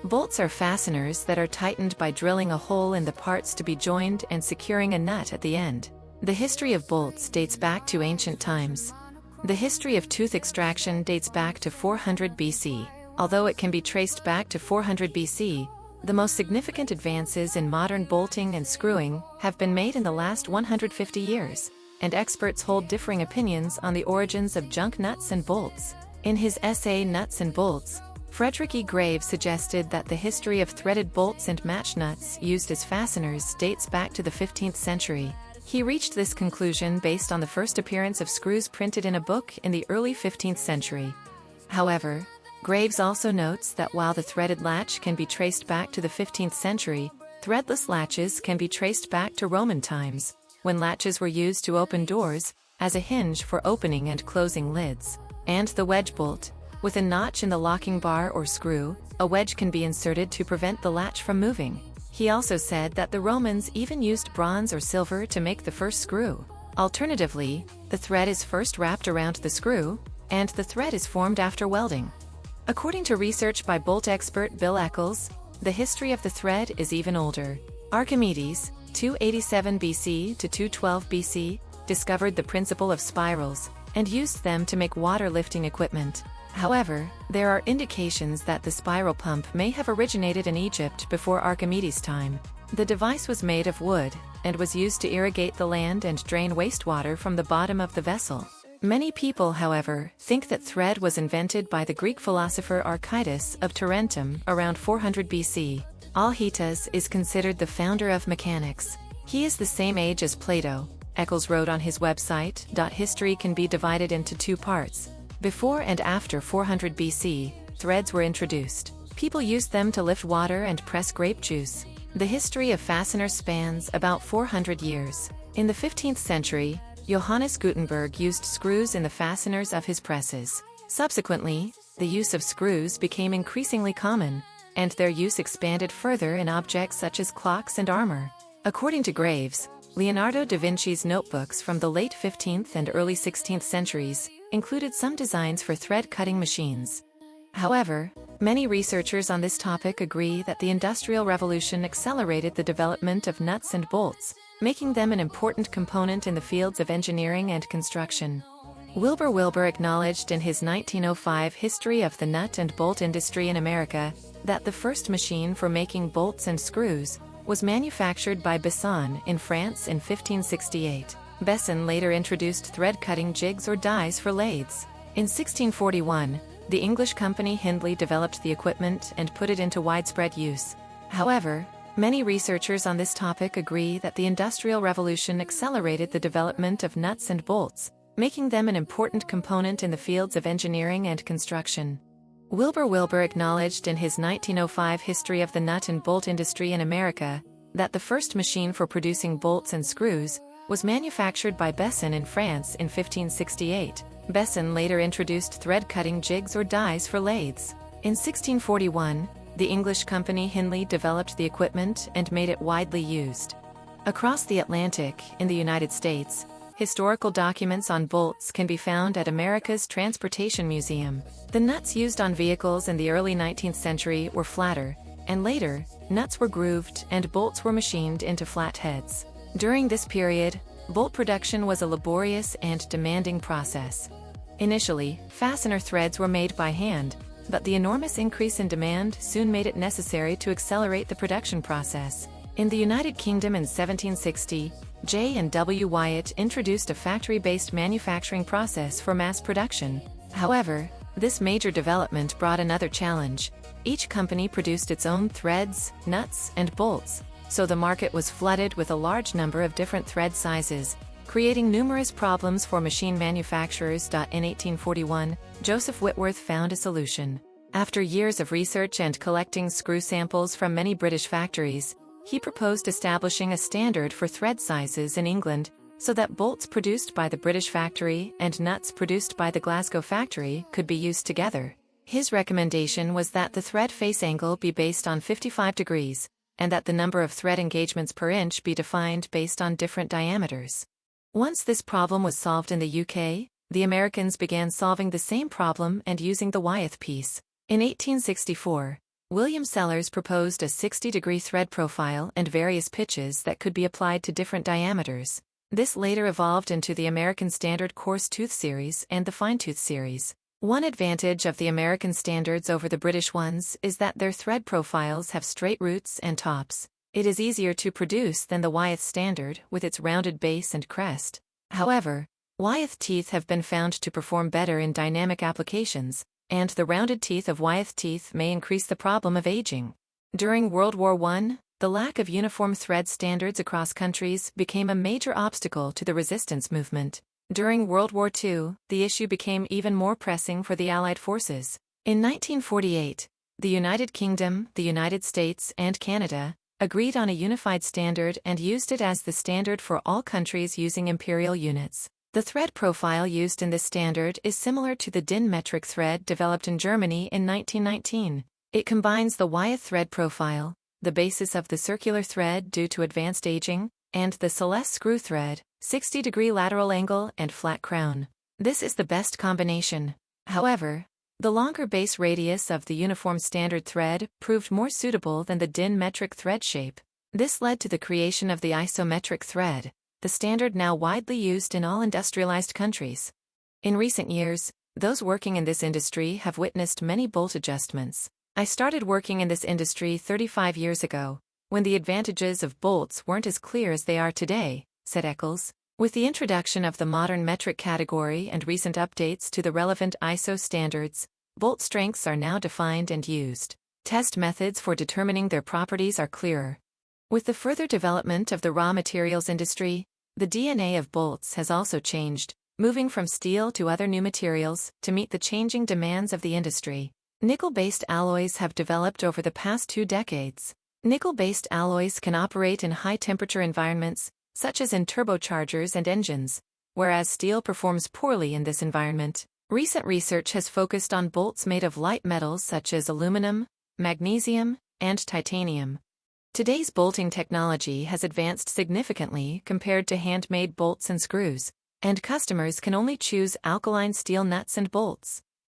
Bolts are fasteners that are tightened by drilling a hole in the parts to be joined and securing a nut at the end. The history of bolts dates back to ancient times. The history of tooth extraction dates back to 400 BC. Although it can be traced back to 400 BC, the most significant advances in modern bolting and screwing have been made in the last 150 years, and experts hold differing opinions on the origins of junk nuts and bolts. In his essay Nuts and Bolts, Frederick E. Graves suggested that the history of threaded bolts and match nuts used as fasteners dates back to the 15th century. He reached this conclusion based on the first appearance of screws printed in a book in the early 15th century. However, Graves also notes that while the threaded latch can be traced back to the 15th century, threadless latches can be traced back to Roman times, when latches were used to open doors, as a hinge for opening and closing lids. And the wedge bolt. With a notch in the locking bar or screw, a wedge can be inserted to prevent the latch from moving. He also said that the Romans even used bronze or silver to make the first screw. Alternatively, the thread is first wrapped around the screw, and the thread is formed after welding. According to research by bolt expert Bill Eccles, the history of the thread is even older. Archimedes, 287 BC to 212 BC, discovered the principle of spirals, and used them to make water lifting equipment. However, there are indications that the spiral pump may have originated in Egypt before Archimedes' time. The device was made of wood, and was used to irrigate the land and drain wastewater from the bottom of the vessel. Many people, however, think that thread was invented by the Greek philosopher Archytas of Tarentum around 400 BC. Alhytas is considered the founder of mechanics. He is the same age as Plato. Eccles wrote on his website, "History can be divided into two parts. Before and after 400 BC, threads were introduced. People used them to lift water and press grape juice. The history of fasteners spans about 400 years. In the 15th century, Johannes Gutenberg used screws in the fasteners of his presses. Subsequently, the use of screws became increasingly common, and their use expanded further in objects such as clocks and armor. According to Graves, Leonardo da Vinci's notebooks from the late 15th and early 16th centuries included some designs for thread-cutting machines. However, many researchers on this topic agree that the Industrial Revolution accelerated the development of nuts and bolts, making them an important component in the fields of engineering and construction. Wilbur Wilbur acknowledged in his 1905 History of the Nut and Bolt Industry in America that the first machine for making bolts and screws was manufactured by Besson in France in 1568. Besson later introduced thread-cutting jigs or dies for lathes. In 1641, the English company Hindley developed the equipment and put it into widespread use. However, many researchers on this topic agree that the Industrial Revolution accelerated the development of nuts and bolts, making them an important component in the fields of engineering and construction. Wilbur Wilbur acknowledged in his 1905 History of the Nut and Bolt Industry in America that the first machine for producing bolts and screws was manufactured by Besson in France in 1568. Besson later introduced thread-cutting jigs or dies for lathes. In 1641, the English company Hindley developed the equipment and made it widely used. Across the Atlantic, in the United States, historical documents on bolts can be found at America's Transportation Museum. The nuts used on vehicles in the early 19th century were flatter, and later, nuts were grooved and bolts were machined into flat heads. During this period, bolt production was a laborious and demanding process. Initially, fastener threads were made by hand, but the enormous increase in demand soon made it necessary to accelerate the production process. In the United Kingdom in 1760, J&W Wyatt introduced a factory-based manufacturing process for mass production. However, this major development brought another challenge. Each company produced its own threads, nuts, and bolts, so the market was flooded with a large number of different thread sizes, creating numerous problems for machine manufacturers. In 1841, Joseph Whitworth found a solution. After years of research and collecting screw samples from many British factories, he proposed establishing a standard for thread sizes in England, so that bolts produced by the British factory and nuts produced by the Glasgow factory could be used together. His recommendation was that the thread face angle be based on 55 degrees, and that the number of thread engagements per inch be defined based on different diameters. Once this problem was solved in the UK, the Americans began solving the same problem and using the Wyeth piece. In 1864, William Sellers proposed a 60-degree thread profile and various pitches that could be applied to different diameters. This later evolved into the American Standard Coarse Tooth Series and the Fine Tooth Series. One advantage of the American standards over the British ones is that their thread profiles have straight roots and tops. It is easier to produce than the Wyeth standard with its rounded base and crest. However, Wyeth teeth have been found to perform better in dynamic applications, and the rounded teeth of Wyeth teeth may increase the problem of aging. During World War I, the lack of uniform thread standards across countries became a major obstacle to the resistance movement. During World War II, the issue became even more pressing for the Allied forces. In 1948, the United Kingdom, the United States, and Canada agreed on a unified standard and used it as the standard for all countries using imperial units. The thread profile used in this standard is similar to the DIN metric thread developed in Germany in 1919. It combines the Wyeth thread profile, the basis of the circular thread due to advanced aging, and the Celeste screw thread, 60-degree lateral angle and flat crown. This is the best combination. However, the longer base radius of the uniform standard thread proved more suitable than the DIN metric thread shape. This led to the creation of the isometric thread, the standard now widely used in all industrialized countries. In recent years, those working in this industry have witnessed many bolt adjustments. I started working in this industry 35 years ago, when the advantages of bolts weren't as clear as they are today, said Eccles. With the introduction of the modern metric category and recent updates to the relevant ISO standards, bolt strengths are now defined and used. Test methods for determining their properties are clearer. With the further development of the raw materials industry, the DNA of bolts has also changed, moving from steel to other new materials to meet the changing demands of the industry. Nickel-based alloys have developed over the past 2 decades. Nickel-based alloys can operate in high-temperature environments, such as in turbochargers and engines, whereas steel performs poorly in this environment. Recent research has focused on bolts made of light metals such as aluminum, magnesium, and titanium. Today's bolting technology has advanced significantly compared to handmade bolts and screws, and customers can only choose alkaline steel nuts and bolts.